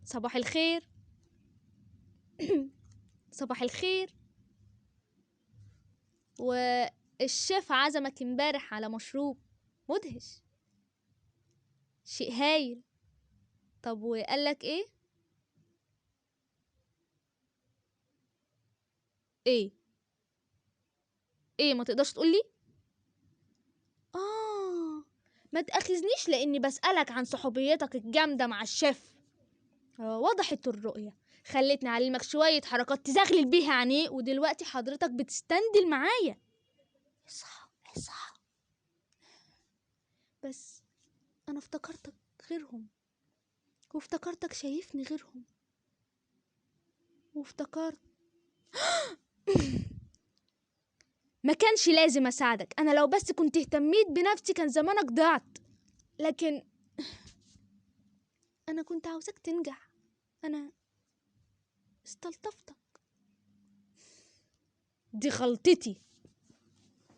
صباح الخير. صباح الخير. والشيف عزمك امبارح على مشروب مدهش، شيء هايل. طب وقالك ايه؟ ايه ايه ما تقدرش تقولي؟ ما تأخذنيش لاني بسألك عن صحوبيتك الجامدة مع الشيف. وضحت الرؤية، خلتني اعلمك شوية حركات تزغلل بيها عينيه، ودلوقتي حضرتك بتستندل معايا. اصحى اصحى. بس انا افتكرتك غيرهم، وافتكرتك شايفني غيرهم، وافتكرت ما كانش لازم اساعدك. انا لو بس كنت اهتميت بنفسي كان زمانك ضعت، لكن انا كنت عاوزك تنجح. انا استلطفتك. دي غلطتي.